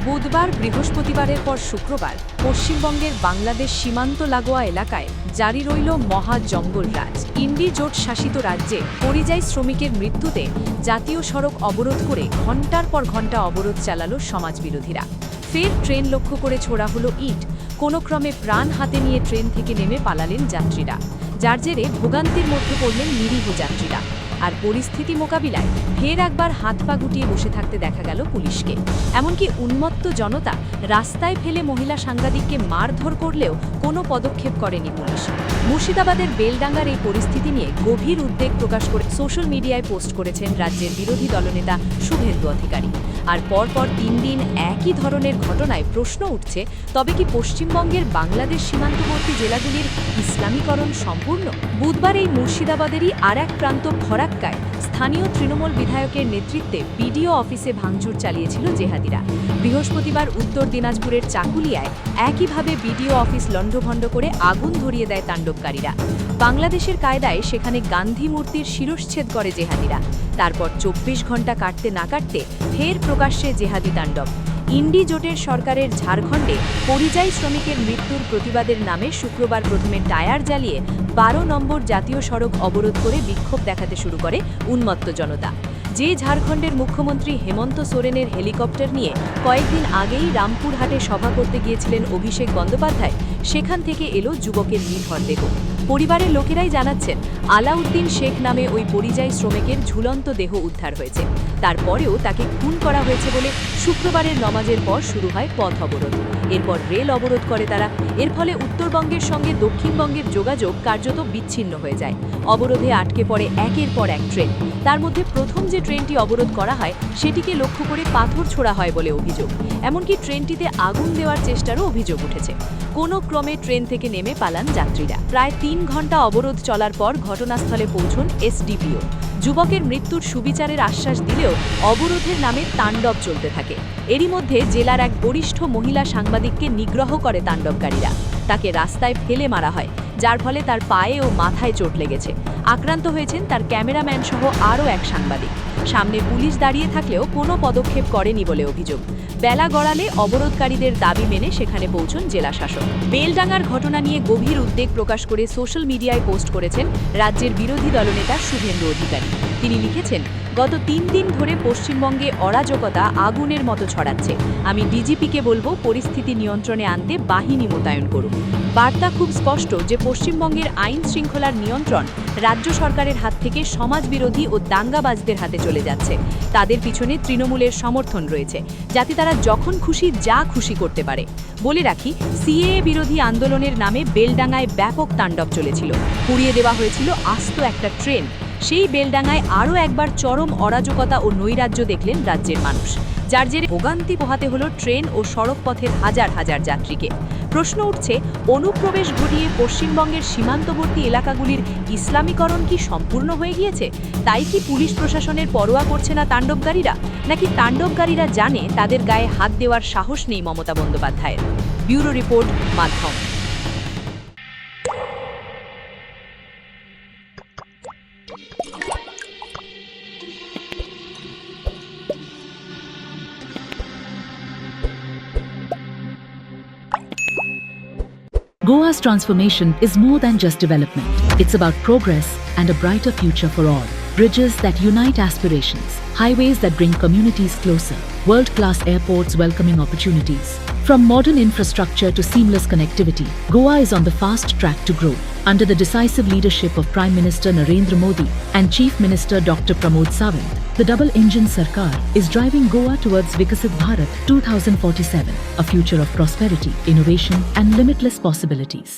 বুধবার বৃহস্পতিবারের পর শুক্রবার পশ্চিমবঙ্গের বাংলাদেশ সীমান্ত লাগোয়া এলাকায় জারি রইল মহা জঙ্গলরাজ। ইন্ডি জোট শাসিত রাজ্যে পরিযায়ী শ্রমিকের মৃত্যুতে জাতীয় সড়ক অবরোধ করে ঘণ্টার পর ঘণ্টা অবরোধ চালালো সমাজবিরোধীরা। ফের ট্রেন লক্ষ্য করে ছোড়া হলো ইট। কোনো ক্রমে প্রাণ হাতে নিয়ে ট্রেন থেকে নেমে পালালেন যাত্রীরা, যার জেরে ভোগান্তির মধ্যে পড়লেন নিরীহ যাত্রীরা। আর পরিস্থিতি মোকাবিলায় ফের একবার হাত পা গুটিয়ে বসে থাকতে দেখা গেল পুলিশকে। এমনকি উন্মত্ত জনতা রাস্তায় ফেলে মহিলা সাংবাদিককে মারধর করলেও কোনো পদক্ষেপ করেনি পুলিশ। মুর্শিদাবাদের বেলডাঙ্গার এই পরিস্থিতি নিয়ে গভীর উদ্বেগ প্রকাশ করে সোশ্যাল মিডিয়ায় পোস্ট করেছেন রাজ্যের বিরোধী দলনেতা শুভেন্দু অধিকারী। আর পরপর 3 দিন একই ধরনের ঘটনায় প্রশ্ন উঠছে, তবে কি পশ্চিমবঙ্গের বাংলাদেশ সীমান্তবর্তী জেলাগুলির ইসলামীকরণ সম্পূর্ণ? বুধবার এই মুর্শিদাবাদেরই আর এক প্রান্ত ফরাক্কায় স্থানীয় তৃণমূল বিধায়কের নেতৃত্বে বিডিও অফিসে ভাঙচুর চালিয়েছিল জেহাদিরা। বৃহস্পতিবার উত্তর দিনাজপুরের চাকুলিয়ায় একইভাবে বিডিও অফিস লণ্ডভণ্ড করে আগুন ধরিয়ে দেয় তাণ্ডবকারীরা। বাংলাদেশের কায়দায় সেখানে গান্ধী মূর্তির শিরশ্ছেদ করে জেহাদিরা। তারপর 24 ঘণ্টা কাটতে না কাটতে ফের প্রকাশ্যে জেহাদি তাণ্ডব। ইন্ডি জোটের সরকারের ঝাড়খণ্ডে পরিযায়ী শ্রমিকের মৃত্যুর প্রতিবাদের নামে শুক্রবার প্রথমে টায়ার জ্বালিয়ে 12 নম্বর জাতীয় সড়ক অবরোধ করে বিক্ষোভ দেখাতে শুরু করে উন্মত্ত জনতা। যে ঝাড়খণ্ডের মুখ্যমন্ত্রী হেমন্ত সোরেনের হেলিকপ্টার নিয়ে কয়েকদিন আগেই রামপুরহাটে সভা করতে গিয়েছিলেন অভিষেক বন্দ্যোপাধ্যায়, সেখান থেকে এলো যুবকের নিথর দেহ। পরিবারের লোকেরাই জানাচ্ছেন, আলাউদ্দিন শেখ নামে ওই পরিযায়ী শ্রমিকের ঝুলন্ত দেহ উদ্ধার হয়েছে। তারপরেও তাকে খুন করা হয়েছে বলে শুক্রবারের নমাজের পর শুরু হয় পথ অবরোধ। এরপর রেল অবরোধ করে তারা। এর ফলে উত্তরবঙ্গের সঙ্গে দক্ষিণবঙ্গের যোগাযোগ কার্যত বিচ্ছিন্ন হয়ে যায়। অবরোধে আটকে পড়ে একের পর এক ট্রেন। তার মধ্যে প্রথম যে ট্রেনটি অবরোধ করা হয় সেটিকে লক্ষ্য করে পাথর ছোড়া হয় বলে অভিযোগ। এমনকি ট্রেনটিতে আগুন দেওয়ার চেষ্টারও অভিযোগ উঠেছে। কোনো ক্রমে ট্রেন থেকে নেমে পালান যাত্রীরা। প্রায় 3 ঘণ্টা অবরোধ চলার পর ঘটনাস্থলে পৌঁছন এসডিপিও। যুবকের মৃত্যুর সুবিচারের আশ্বাস দিলেও অবরোধের নামে তাণ্ডব চলতে থাকে। এরই মধ্যে জেলার এক বরিষ্ঠ মহিলা সাংবাদিককে নিগ্রহ করে তাণ্ডবকারীরা। তাকে রাস্তায় ফেলে মারা হয়, যার ফলে তার পায়ে ও মাথায় চোট লেগেছে। আক্রান্ত হয়েছেন তার ক্যামেরাম্যান সহ আরও এক সাংবাদিক। সামনে পুলিশ দাঁড়িয়ে থাকলেও কোনো পদক্ষেপ করেনি বলে অভিযোগ। বেলা গড়ালে অবরোধকারীদের দাবি মেনে সেখানে পৌঁছন জেলা শাসক। বেলডাঙ্গার ঘটনা নিয়ে গভীর উদ্বেগ প্রকাশ করে সোশ্যাল মিডিয়ায় পোস্ট করেছেন রাজ্যের বিরোধী দলনেতা শুভেন্দু অধিকারী। তিনি লিখেছেন, গত 3 দিন ধরে পশ্চিমবঙ্গে অরাজকতা আগুনের মতো ছড়াচ্ছে। আমি ডিজিপিকে বলবো পরিস্থিতি নিয়ন্ত্রণে আনতে বাহিনী মোতায়েন করুন। বার্তা খুব স্পষ্ট যে পশ্চিমবঙ্গের আইন শৃঙ্খলার নিয়ন্ত্রণ রাজ্য সরকারের হাত থেকে সমাজবিরোধী ও দাঙ্গাবাজদের হাতে চলে যাচ্ছে। তাদের পিছনে তৃণমূলের সমর্থন রয়েছে, যাতে তারা যখন খুশি যা খুশি করতে পারে। বলে রাখি, সিএএ বিরোধী আন্দোলনের নামে বেলডাঙ্গায় ব্যাপক তাণ্ডব চলেছিল। পুড়িয়ে দেওয়া হয়েছিল আস্ত একটা ট্রেন। সেই বেলডাঙ্গায় আরও একবার চরম অরাজকতা ও নৈরাজ্য দেখলেন রাজ্যের মানুষ, যার জেরে ভোগান্তি পোহাতে হলো ট্রেন ও সড়ক পথের হাজার হাজার যাত্রীকে। প্রশ্ন উঠছে, অনুপ্রবেশ ঘটিয়ে পশ্চিমবঙ্গের সীমান্তবর্তী এলাকাগুলির ইসলামীকরণ কি সম্পূর্ণ হয়ে গিয়েছে? তাই কি পুলিশ প্রশাসনের পরোয়া করছে না তাণ্ডবকারীরা? নাকি তাণ্ডবকারীরা জানে তাদের গায়ে হাত দেওয়ার সাহস নেই মমতা বন্দ্যোপাধ্যায়ের? ব্যুরো রিপোর্ট, মাধ্যম। Goa's transformation is more than just development. It's about progress and a brighter future for all. Bridges that unite aspirations, highways that bring communities closer, world-class airports welcoming opportunities. From modern infrastructure to seamless connectivity, Goa is on the fast track to grow. Under the decisive leadership of Prime Minister Narendra Modi and Chief Minister Dr. Pramod Sawant, the double-engine Sarkar is driving Goa towards Vikasit Bharat 2047, a future of prosperity, innovation and limitless possibilities.